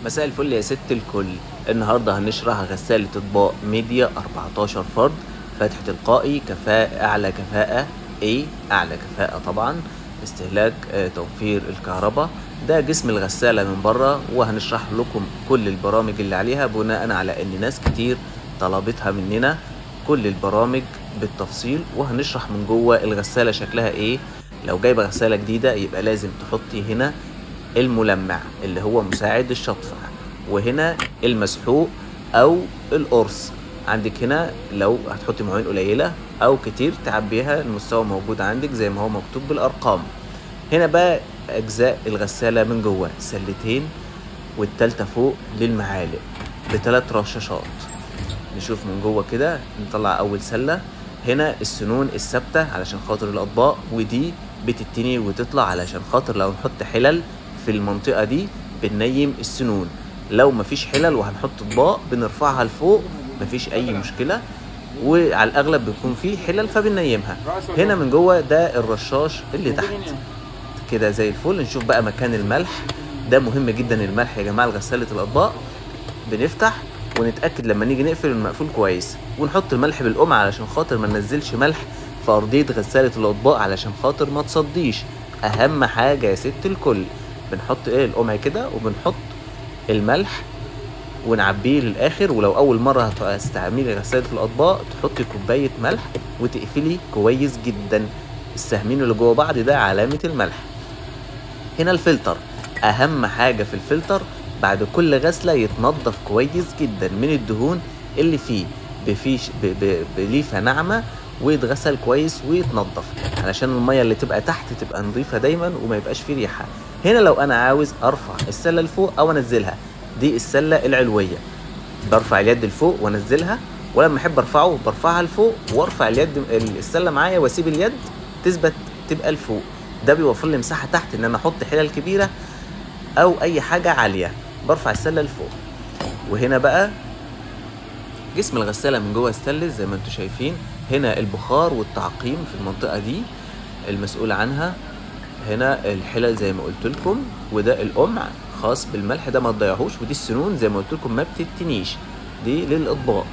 مساء الفل يا ست الكل. النهارده هنشرح غسالة اطباق ميديا 14 فرد فتح تلقائي، اعلى كفاءة اعلى كفاءة طبعا، استهلاك توفير الكهرباء. ده جسم الغسالة من بره، وهنشرح لكم كل البرامج اللي عليها بناء على ان ناس كتير طلبتها مننا، كل البرامج بالتفصيل. وهنشرح من جوه الغسالة شكلها ايه. لو جايبة غسالة جديدة يبقى لازم تحطي هنا الملمع اللي هو مساعد الشطف، وهنا المسحوق او القرص. عندك هنا لو هتحطي مواعين قليله او كتير تعبيها، المستوى موجود عندك زي ما هو مكتوب بالارقام. هنا بقى اجزاء الغساله من جوه، سلتين والتالتة فوق للمعالق ب3 رشاشات. نشوف من جوه كده، نطلع اول سله. هنا السنون الثابته علشان خاطر الاطباق، ودي بتتني وتطلع علشان خاطر لو نحط حلل في المنطقة دي بننيم السنون. لو مفيش حلل وهنحط اطباق بنرفعها لفوق، مفيش اي مشكلة، وعلى الاغلب بيكون فيه حلل فبننيمها. هنا من جوه ده الرشاش اللي تحت كده زي الفل. نشوف بقى مكان الملح، ده مهم جدا الملح يا جماعة لغسالة الاطباق. بنفتح ونتأكد لما نيجي نقفل المقفول كويس، ونحط الملح بالقمع علشان خاطر ما ننزلش ملح في ارضية غسالة الاطباق علشان خاطر ما تصديش. اهم حاجة يا ست الكل، بنحط القمع كده وبنحط الملح ونعبيه للاخر. ولو اول مره هتستعملي غساله الاطباق تحطي كوبايه ملح وتقفلي كويس جدا. السهمين اللي جوه بعض ده علامه الملح. هنا الفلتر، اهم حاجه في الفلتر بعد كل غسله يتنضف كويس جدا من الدهون اللي فيه بليفه ناعمه، ويتغسل كويس ويتنضف علشان الميه اللي تبقى تحت تبقى نظيفه دايما وما يبقاش فيه ريحه. هنا لو انا عاوز ارفع السله لفوق او انزلها، دي السله العلويه، برفع اليد لفوق وانزلها، ولما احب ارفعه برفعها لفوق وارفع اليد السله معايا واسيب اليد تثبت تبقى لفوق. ده بيوفر لي مساحه تحت ان انا احط حلل كبيره او اي حاجه عاليه. برفع السله لفوق. وهنا بقى جسم الغساله من جوه ستانلس زي ما انتم شايفين. هنا البخار والتعقيم في المنطقه دي المسؤول عنها. هنا الحلل زي ما قلت لكم، وده القمع خاص بالملح، ده ما تضيعوش. ودي السنون زي ما قلت لكم ما بتتنيش، دي للاطباق.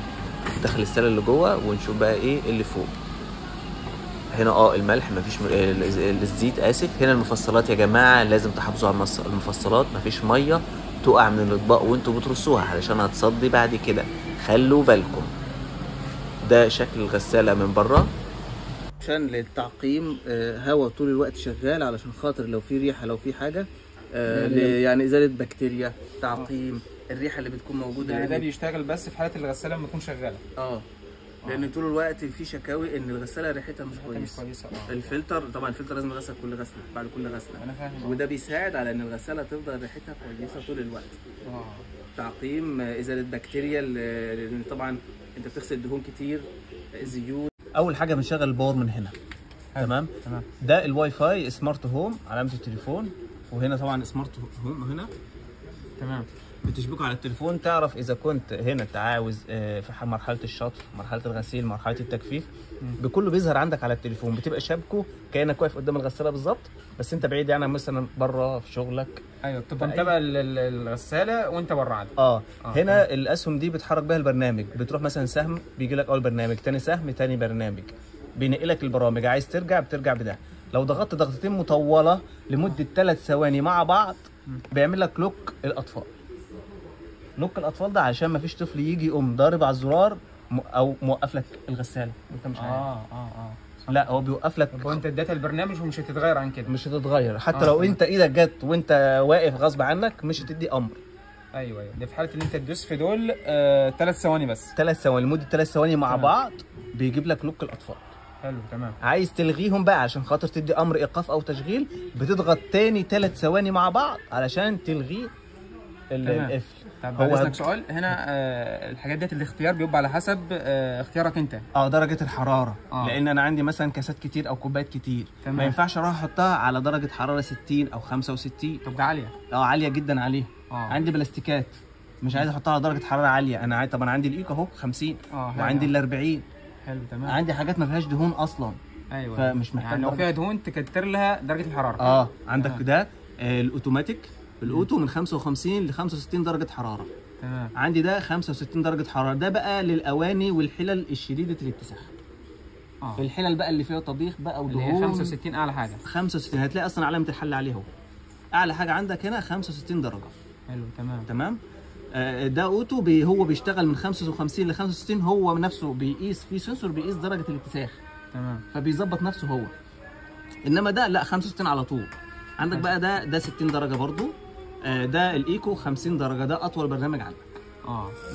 دخل السله اللي جوه ونشوف بقى ايه اللي فوق. هنا الملح مفيش الزيت اسف. هنا المفصلات يا جماعه لازم تحافظوا على المفصلات، مفيش ميه تقع من الاطباق وانتوا بترصوها علشان هتصدي بعد كده، خلوا بالكم. ده شكل الغساله من بره عشان للتعقيم، هواء طول الوقت شغال علشان خاطر لو في ريحه لو في حاجه يعني ازاله بكتيريا، تعقيم الريحه اللي بتكون موجوده. يعني ده بيشتغل بس في حاله الغساله لما تكون شغاله. لان طول الوقت في شكاوي ان الغساله ريحتها مش كويسه. الفلتر طبعا، الفلتر لازم يغسل كل غسله بعد كل غسله. انا فاهم. وده بيساعد على ان الغساله تفضل ريحتها كويسه طول الوقت. تعقيم ازاله بكتيريا، لان طبعا انت بتغسل دهون كتير، زيوت. اول حاجه بنشغل الباور من هنا. تمام. ده الواي فاي سمارت هوم، علامه التليفون. وهنا طبعا سمارت هوم هنا. تمام. بتشبكه على التليفون، تعرف اذا كنت هنا عاوز في مرحله الشطف، مرحله الغسيل، مرحله التجفيف، بكله بيظهر عندك على التليفون. بتبقى شابكه كانك واقف قدام الغساله بالظبط، بس انت بعيد يعني مثلا بره في شغلك. ايوه، بتبقى متابع الغساله وانت بره عندك. هنا الاسهم دي بتحرك بها البرنامج. بتروح مثلا سهم بيجي لك اول برنامج، تاني سهم تاني برنامج، بينقلك البرامج. عايز ترجع بترجع بده. لو ضغطت ضغطتين مطوله لمده 3 ثواني مع بعض بيعمل لك لوك الاطفال. لوك الاطفال ده عشان ما فيش طفل يجي يقوم ضارب على الزرار او موقف لك الغساله وانت مش عارف. لا، هو بيوقف لك. وانت اديتها البرنامج ومش هتتغير عن كده. مش هتتغير حتى لو انت ايدك جت وانت واقف غصب عنك مش هتدي امر. ايوه ده في حاله ان انت تدوس في دول 3 ثواني بس. 3 ثواني لمده 3 ثواني مع بعض بيجيب لك لوك الاطفال. حلو تمام. عايز تلغيهم بقى عشان خاطر تدي امر ايقاف او تشغيل، بتضغط تاني 3 ثواني مع بعض علشان تلغي القفل. طب بعد اذنك سؤال هنا، الحاجات ديت الاختيار بيبقى على حسب اختيارك انت. درجه الحراره. لان انا عندي مثلا كاسات كتير او كوبايات كتير. ما ينفعش اروح احطها على درجه حراره 60 او 65. طب ده عاليه. عاليه جدا عليها. عندي بلاستيكات مش عايز احطها على درجه حراره عاليه. انا طب انا عندي الايكو اهو 50 وعندي ال 40. حلو تمام. عندي حاجات ما فيهاش دهون اصلا. ايوه، فمش محتاج يعني لو فيها دهون تكتر لها درجه الحراره. عندك ده الاوتوماتيك الاوتو من 55 ل 65 درجه حراره. تمام. عندي ده 65 درجه حراره، ده بقى للاواني والحلل الشديده الاتساخ. الحلل بقى اللي فيها طبيخ بقى ودهون، اللي هي 65 اعلى حاجه. 65 هتلاقي اصلا علامه الحل عليه اهو. اعلى حاجه عندك هنا 65 درجه. حلو. تمام. تمام. ده اوتو هو بيشتغل من 55 ل 65، هو نفسه بيقيس في سنسور بيقيس درجه الاتساخ. تمام. فبيظبط نفسه هو. انما ده لا 65 على طول. عندك بقى ده 60 درجه برضو. ده الايكو 50 درجه، ده اطول برنامج عندك.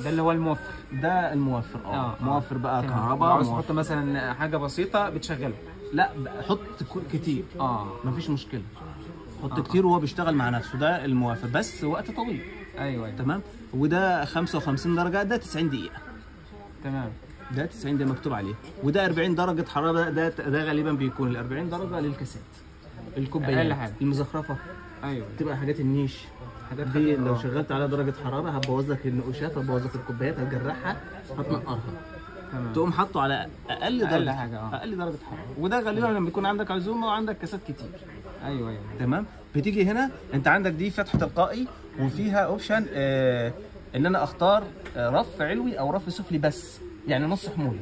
ده اللي هو الموفر. ده الموفر. موفر بقى كهرباء. عاوز تحط مثلا حاجه بسيطه بتشغله؟ لا حط كتير. مفيش مشكله. حط كتير وهو بيشتغل مع نفسه. ده الموافر بس وقت طويل. ايوه. تمام. وده 55 درجه، ده 90 دقيقه. تمام. ده 90 ده مكتوب عليه. وده 40 درجه حراره، ده غالبا بيكون ال 40 درجه للكاسات، الكوبايات المزخرفه. ايوه. تبقى حاجات النيش دي لو شغلت على درجه حراره هتبوظ لك النقوشات، هتبوظ لك الكوبايات، هتجرحها، هتنقرها. تمام. تقوم حاطه على اقل درجه حاجه. اقل درجه حراره. وده غالبا لما بيكون عندك عزومه وعندك كاسات كتير. ايوه. تمام. بتيجي هنا انت عندك دي فتحه تلقائي، وفيها اوبشن ان انا اختار رف علوي او رف سفلي بس، يعني نص حموله.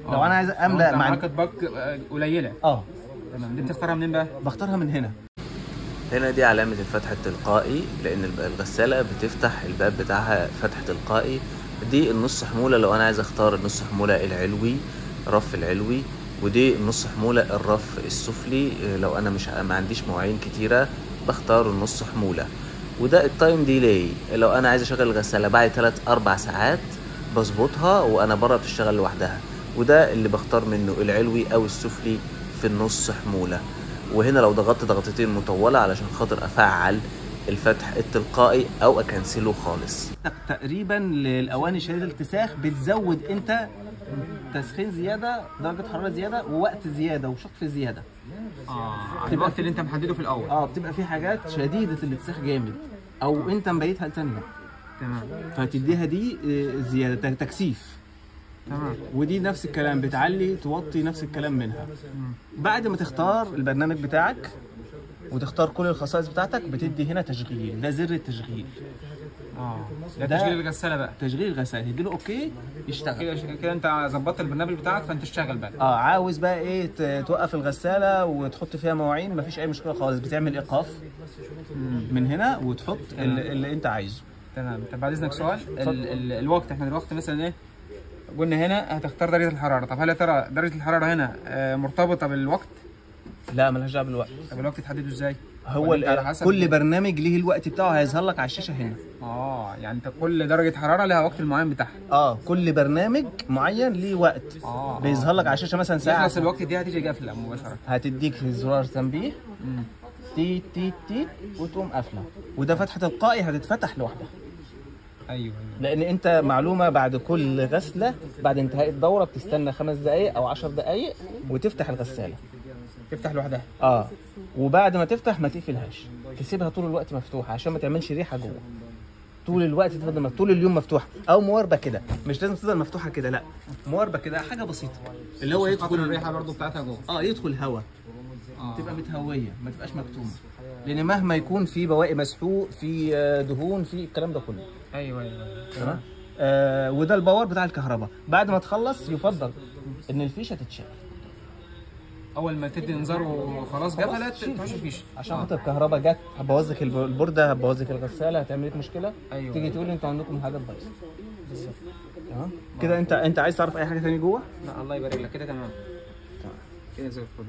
لو انا عايز املا معاك اطباق قليله. تمام. دي بتختارها منين بقى؟ بختارها من هنا. هنا دي علامة الفتح التلقائي، لأن الغسالة بتفتح الباب بتاعها فتح تلقائي. دي النص حمولة لو أنا عايز أختار النص حمولة العلوي، رف العلوي. ودي النص حمولة الرف السفلي لو أنا ما عنديش مواعين كتيرة بختار النص حمولة. وده التايم ديلي لو أنا عايز أشغل الغسالة بعد 3-4 ساعات بظبطها وأنا بره بتشتغل لوحدها. وده اللي بختار منه العلوي أو السفلي في النص حمولة. وهنا لو ضغطت ضغطتين مطولة علشان خاطر أفعل الفتح التلقائي أو أكنسله خالص. تقريبا للأواني شديدة الاتساخ بتزود أنت تسخين زيادة، درجة حرارة زيادة، ووقت زيادة، وشطف زيادة. الوقت اللي أنت محدده في الأول. بتبقى في حاجات شديدة الاتساخ جامد، أو أنت مبيتها تانية. تمام. فتديها دي زيادة تكثيف. تمام. ودي نفس الكلام، بتعلي توطي نفس الكلام منها. بعد ما تختار البرنامج بتاعك وتختار كل الخصائص بتاعتك بتدي هنا تشغيل، ده زر التشغيل. ده تشغيل الغساله بقى. تشغيل الغساله، تديله اوكي يشتغل كده. انت ظبطت البرنامج بتاعك فانت تشتغل بقى. عاوز بقى ايه توقف الغساله وتحط فيها مواعين، مفيش اي مشكله خالص. بتعمل ايقاف من هنا وتحط اللي انت عايزه. تمام. طب بعد اذنك سؤال، الوقت احنا دلوقتي مثلا ايه قلنا هنا هتختار درجه الحراره. طب هل يا ترى درجه الحراره هنا مرتبطه بالوقت؟ لا مالهاش دعوه بالوقت. طب الوقت تحدده ازاي؟ هو كل برنامج ليه الوقت بتاعه، هيظهر لك على الشاشه هنا. يعني انت كل درجه حراره لها وقت معين بتاعها. كل برنامج معين ليه وقت. بيظهر لك على الشاشه مثلا ساعه. يخلص الوقت دي هتيجي قافله مباشره. هتديك زرار تنبيه تيت تيت تيت وتقوم قافله. وده فتحه تلقائي هتتفتح لوحدها. ايوه. لان انت معلومه بعد كل غسله بعد انتهاء الدوره بتستنى 5 دقائق او 10 دقائق وتفتح الغساله. تفتح لوحدها. وبعد ما تفتح ما تقفلهاش، تسيبها طول الوقت مفتوحه عشان ما تعملش ريحه جوه. طول الوقت تفضل طول اليوم مفتوحه، او مواربه كده، مش لازم تفضل مفتوحه كده، لا مواربه كده حاجه بسيطه اللي هو يدخل الريحه برضو بتاعتها جوه. يدخل هواء. تبقى متهويه ما تبقاش مكتومه، لان مهما يكون في بواقي مسحوق، في دهون، في الكلام ده كله. ايوه. تمام. وده الباور بتاع الكهرباء. بعد ما تخلص يفضل ان الفيشه تتشال. اول ما تدي انذار وخلاص قفلت تحش الفيشه، عشان خاطر الكهرباء جت هتبوظ لك البورده، هتبوظ لك الغساله، هتعمل لك مشكله. أيوة. تيجي تقول لي انتوا عندكم حاجات بايظه. بالظبط. تمام كده. انت عايز تعرف اي حاجه ثانيه جوه؟ لا الله يبارك لك. كده تمام. كده زي الفل.